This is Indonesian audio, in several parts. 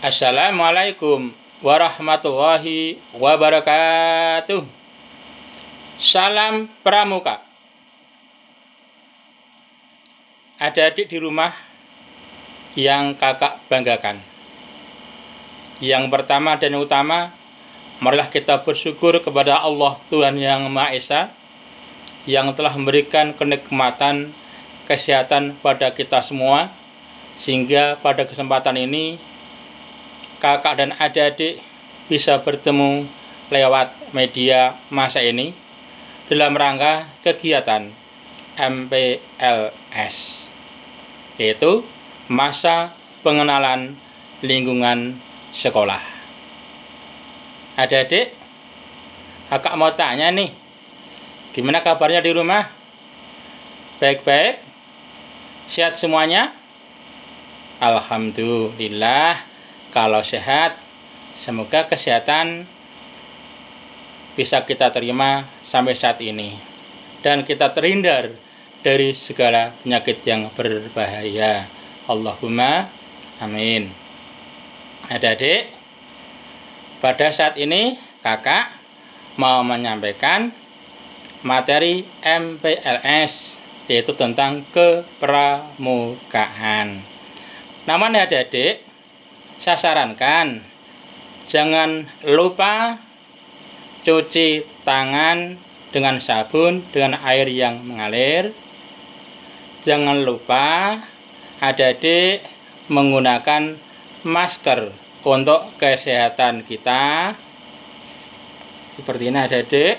Assalamualaikum warahmatullahi wabarakatuh. Salam Pramuka. Ada adik di rumah yang kakak banggakan. Yang pertama dan utama, marilah kita bersyukur kepada Allah Tuhan Yang Maha Esa yang telah memberikan kenikmatan kesehatan pada kita semua, sehingga pada kesempatan ini kakak dan adik-adik bisa bertemu lewat media massa ini dalam rangka kegiatan MPLS, yaitu masa pengenalan lingkungan sekolah. Adik-adik, kakak mau tanya nih, gimana kabarnya di rumah? Baik-baik? Sehat semuanya? Alhamdulillah. Kalau sehat, semoga kesehatan bisa kita terima sampai saat ini, dan kita terhindar dari segala penyakit yang berbahaya. Allahumma amin. Adik-adik, pada saat ini kakak mau menyampaikan materi MPLS, yaitu tentang kepramukaan. Namun adik-adik, saya sarankan jangan lupa cuci tangan dengan sabun dengan air yang mengalir. Jangan lupa adik-adik menggunakan masker untuk kesehatan kita. Seperti ini adik-adik.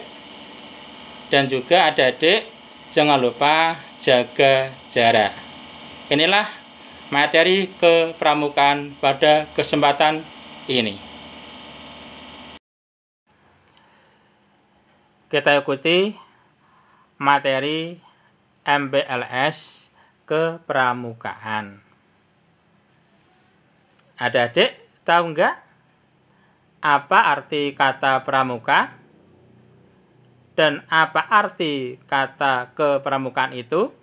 Dan juga adik-adik jangan lupa jaga jarak. Inilah materi kepramukaan pada kesempatan ini. Kita ikuti materi MPLS kepramukaan. Adik-adik tahu nggak apa arti kata pramuka dan apa arti kata kepramukaan itu?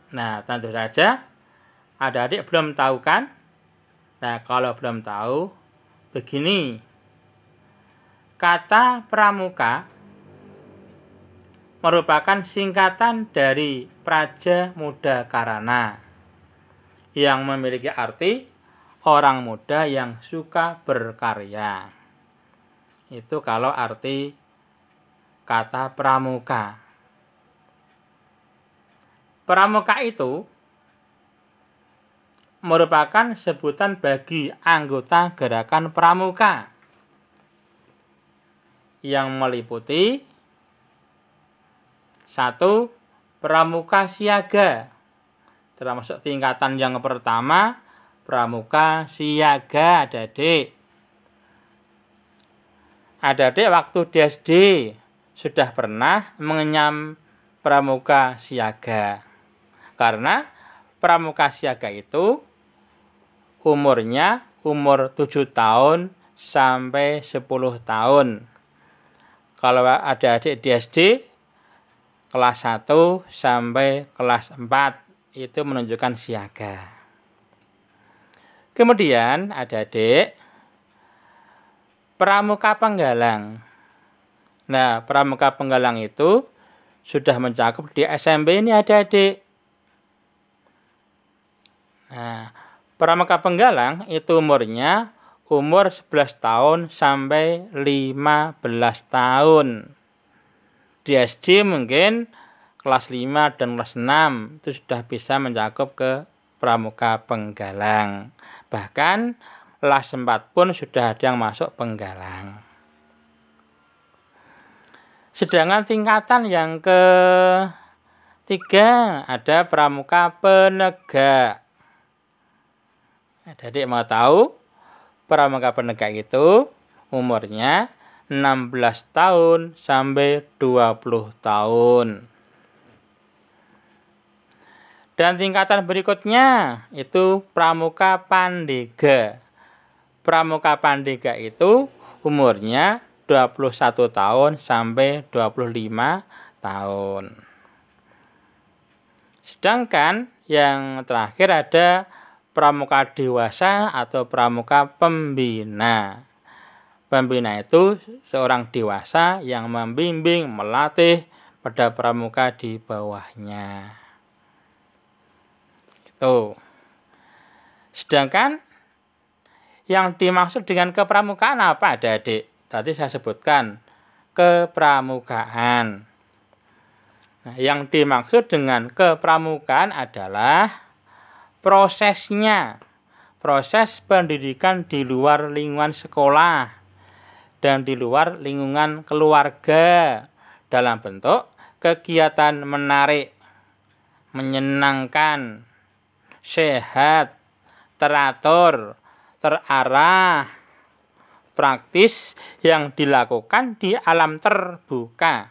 Nah, tentu saja adik-adik belum tahu kan? Nah, kalau belum tahu, begini. Kata pramuka merupakan singkatan dari Praja Muda Karana yang memiliki arti orang muda yang suka berkarya. Itu kalau arti kata pramuka. Pramuka itu merupakan sebutan bagi anggota gerakan pramuka yang meliputi 1. Pramuka siaga, termasuk tingkatan yang pertama, pramuka siaga. Adik-adik waktu di SD sudah pernah mengenyam pramuka siaga. Karena pramuka siaga itu umurnya umur 7 tahun sampai 10 tahun. Kalau ada adik di SD kelas 1 sampai kelas 4 itu menunjukkan siaga. Kemudian adik pramuka penggalang. Nah, pramuka penggalang itu sudah mencakup di SMP ini adik-adik. Nah, pramuka penggalang itu umurnya umur 11 tahun sampai 15 tahun. Di SD mungkin kelas 5 dan kelas 6 itu sudah bisa mencakup ke pramuka penggalang. Bahkan kelas 4 pun sudah ada yang masuk penggalang. Sedangkan tingkatan yang ketiga ada pramuka penegak. Adik mau tahu pramuka penegak itu umurnya 16 tahun sampai 20 tahun. Dan tingkatan berikutnya itu pramuka pandega. Pramuka pandega itu umurnya 21 tahun sampai 25 tahun. Sedangkan yang terakhir ada pramuka dewasa atau pramuka pembina. Pembina itu seorang dewasa yang membimbing, melatih pada pramuka di bawahnya. Itu. Sedangkan yang dimaksud dengan kepramukaan apa, Adik-adik? Tadi saya sebutkan kepramukaan. Nah, yang dimaksud dengan kepramukaan adalah prosesnya, proses pendidikan di luar lingkungan sekolah dan di luar lingkungan keluarga dalam bentuk kegiatan menarik, menyenangkan, sehat, teratur, terarah, praktis yang dilakukan di alam terbuka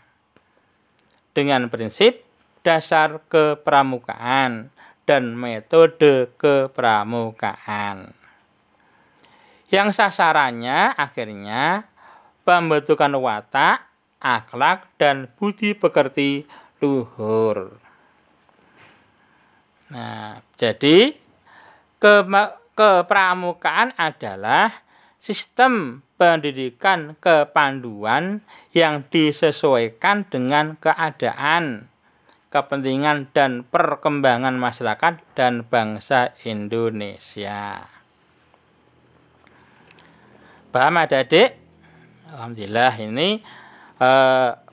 dengan prinsip dasar kepramukaan dan metode kepramukaan. Yang sasarannya akhirnya pembentukan watak, akhlak, dan budi pekerti luhur. Nah, jadi kepramukaan adalah sistem pendidikan kepanduan yang disesuaikan dengan keadaan, kepentingan, dan perkembangan masyarakat dan bangsa Indonesia. Paham, Adik-adik? Alhamdulillah, ini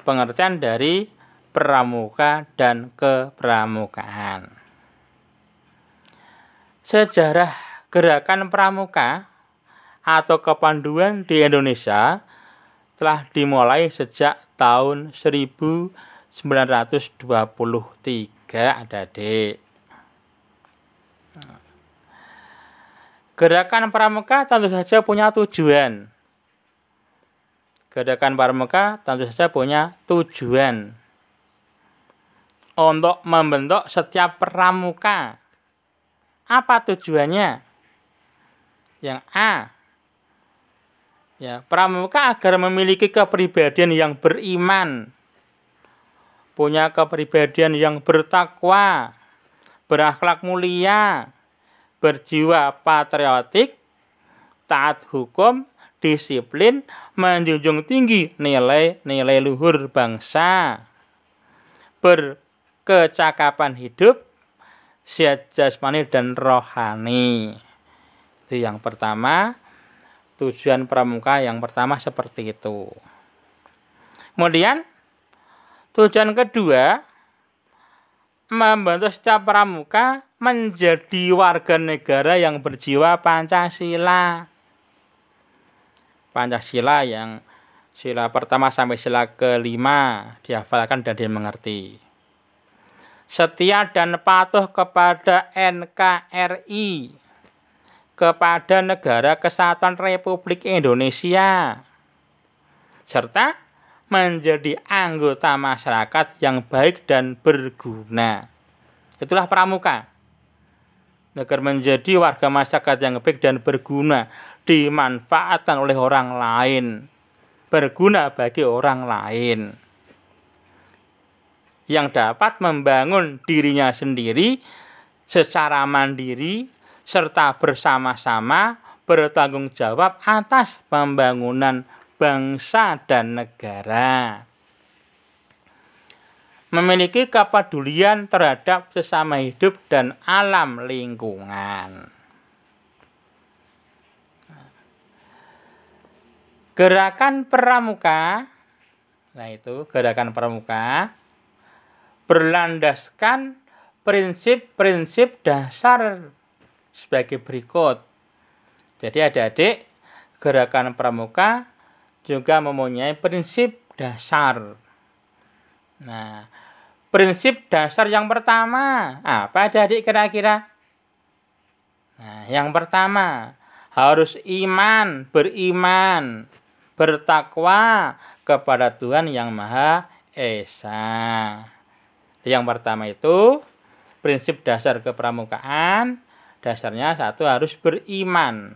pengertian dari pramuka dan kepramukaan. Sejarah gerakan pramuka atau kepanduan di Indonesia telah dimulai sejak tahun 1923, Adik-adik. Gerakan pramuka tentu saja punya tujuan. Gerakan pramuka tentu saja punya tujuan untuk membentuk setiap pramuka. Apa tujuannya? Yang A, ya, pramuka agar memiliki kepribadian yang beriman, punya kepribadian yang bertakwa, berakhlak mulia, berjiwa patriotik, taat hukum, disiplin, menjunjung tinggi nilai-nilai luhur bangsa, berkecakapan hidup, sehat jasmani dan rohani. Itu yang pertama, tujuan pramuka yang pertama seperti itu. Kemudian tujuan kedua, membantu setiap pramuka menjadi warga negara yang berjiwa Pancasila. Pancasila yang sila pertama sampai sila kelima dihafalkan dan dimengerti. Setia dan patuh kepada NKRI, kepada Negara Kesatuan Republik Indonesia, serta menjadi anggota masyarakat yang baik dan berguna. Itulah pramuka. Agar menjadi warga masyarakat yang baik dan berguna, dimanfaatkan oleh orang lain, berguna bagi orang lain, yang dapat membangun dirinya sendiri secara mandiri serta bersama-sama bertanggung jawab atas pembangunan bangsa dan negara. Memiliki kepedulian terhadap sesama hidup dan alam lingkungan. Gerakan pramuka, nah itu gerakan pramuka berlandaskan prinsip-prinsip dasar sebagai berikut. Jadi adik-adik, gerakan pramuka juga mempunyai prinsip dasar. Nah, prinsip dasar yang pertama, apa adik-adik kira-kira? Nah, yang pertama, harus beriman, bertakwa kepada Tuhan Yang Maha Esa. Yang pertama itu, prinsip dasar kepramukaan, dasarnya satu, harus beriman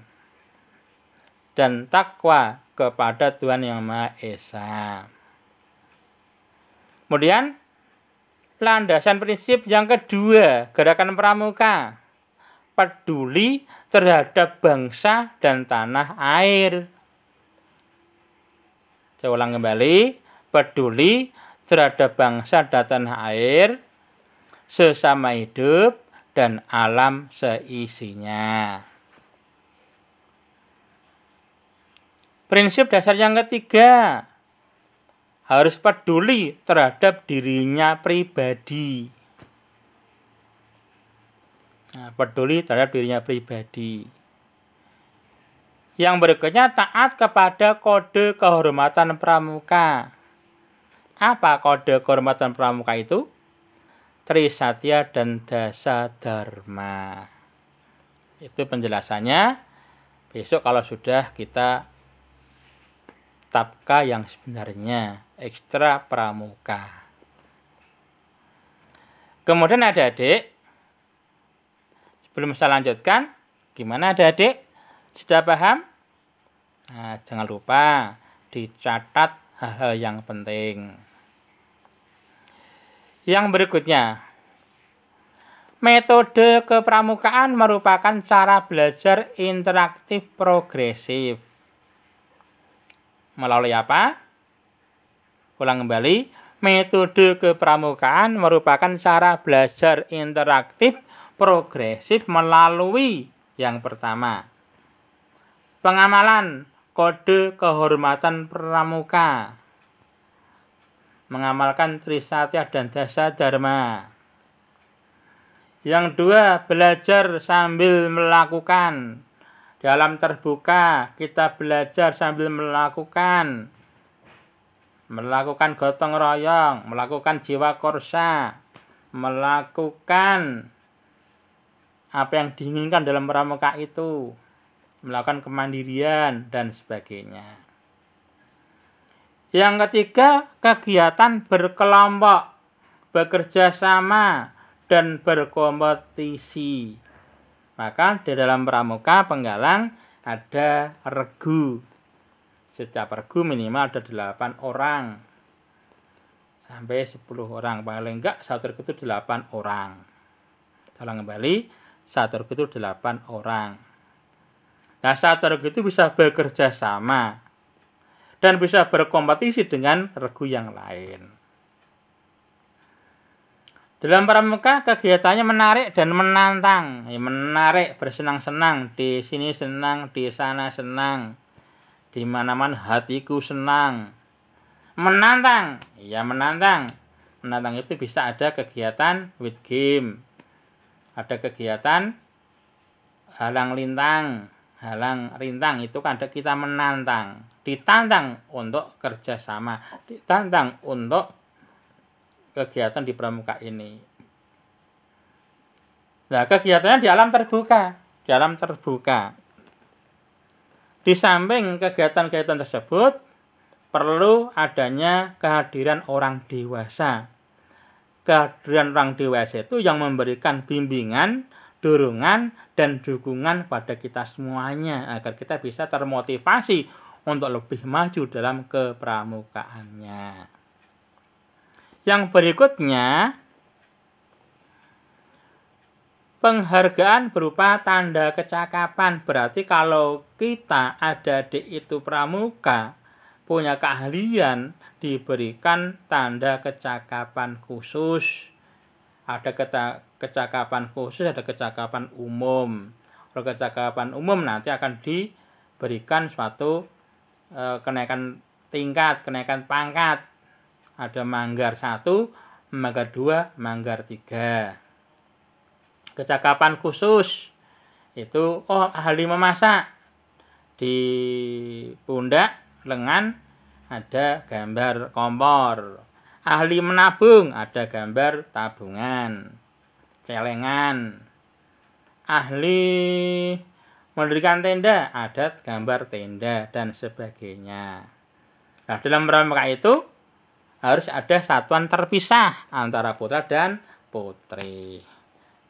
dan takwa kepada Tuhan Yang Maha Esa. Kemudian landasan prinsip yang kedua gerakan pramuka, peduli terhadap bangsa dan tanah air. Saya ulang kembali, peduli terhadap bangsa dan tanah air, sesama hidup, dan alam seisinya. Prinsip dasar yang ketiga, harus peduli terhadap dirinya pribadi. Nah, peduli terhadap dirinya pribadi. Yang berikutnya, taat kepada kode kehormatan pramuka. Apa kode kehormatan pramuka itu? Trisatya dan Dasa Dharma. Itu penjelasannya. Besok kalau sudah kita tapka yang sebenarnya, ekstra pramuka. Kemudian adik-adik, sebelum saya lanjutkan, gimana adik-adik? Sudah paham? Nah, jangan lupa dicatat hal-hal yang penting. Yang berikutnya, metode kepramukaan merupakan cara belajar interaktif progresif. Melalui apa? Ulang kembali. Metode kepramukaan merupakan cara belajar interaktif progresif melalui yang pertama, pengamalan kode kehormatan pramuka. Mengamalkan Trisatya dan Dasa Dharma. Yang dua, belajar sambil melakukan. Dalam terbuka, kita belajar sambil melakukan gotong royong, melakukan jiwa korsa, melakukan apa yang diinginkan dalam pramuka itu, melakukan kemandirian, dan sebagainya. Yang ketiga, kegiatan berkelompok, bekerja sama, dan berkompetisi. Maka di dalam pramuka Penggalang ada regu. Setiap regu minimal ada 8 orang. Sampai 10 orang. Paling enggak satu regu itu 8 orang. Ulang kembali, satu regu itu 8 orang. Nah, satu regu itu bisa bekerja sama dan bisa berkompetisi dengan regu yang lain. Dalam pramuka kegiatannya menarik dan menantang. Ya, menarik, bersenang-senang, di sini senang, di sana senang, di mana-mana hatiku senang. Menantang, ya menantang. Menantang itu bisa ada kegiatan with game, ada kegiatan halang rintang itu kan ada kita menantang, ditantang untuk kerjasama, ditantang untuk kegiatan di pramuka ini. Nah, kegiatannya di alam terbuka. Di samping kegiatan-kegiatan tersebut, perlu adanya kehadiran orang dewasa. Kehadiran orang dewasa itu yang memberikan bimbingan, dorongan, dan dukungan pada kita semuanya, agar kita bisa termotivasi untuk lebih maju dalam kepramukaannya. Yang berikutnya, penghargaan berupa tanda kecakapan. Berarti kalau kita adik-adik itu pramuka, punya keahlian, diberikan tanda kecakapan khusus. Ada kecakapan khusus, ada kecakapan umum. Kalau kecakapan umum nanti akan diberikan suatu kenaikan tingkat, kenaikan pangkat. Ada manggar 1, manggar 2, manggar 3. Kecakapan khusus itu, ahli memasak. Di pundak, lengan ada gambar kompor. Ahli menabung, ada gambar tabungan, celengan. Ahli mendirikan tenda, ada gambar tenda, dan sebagainya. Nah, dalam pramuka itu harus ada satuan terpisah antara putra dan putri.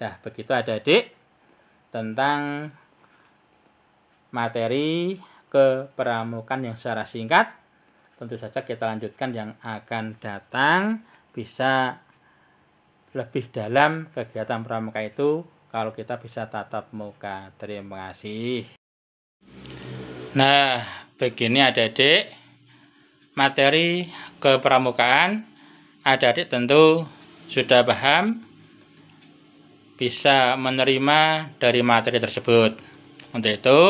Nah, begitu adik-adik tentang materi kepramukaan yang secara singkat. Tentu saja kita lanjutkan yang akan datang, bisa lebih dalam kegiatan pramuka itu kalau kita bisa tatap muka. Terima kasih. Nah, begini adik-adik, materi kepramukaan adik-adik tentu sudah paham, bisa menerima dari materi tersebut. Untuk itu,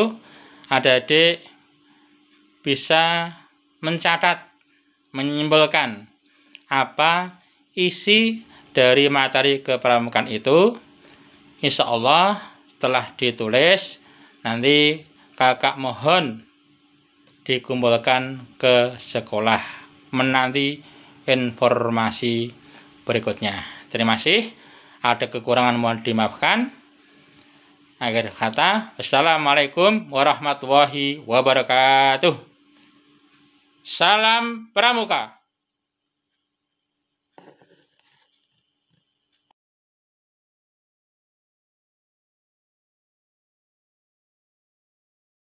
adik-adik bisa mencatat, menyimpulkan apa isi dari materi kepramukaan itu. Insya Allah setelah ditulis, nanti kakak mohon dikumpulkan ke sekolah menanti informasi berikutnya. Terima kasih. Ada kekurangan mohon dimaafkan. Akhir kata, Assalamualaikum warahmatullahi wabarakatuh. Salam Pramuka.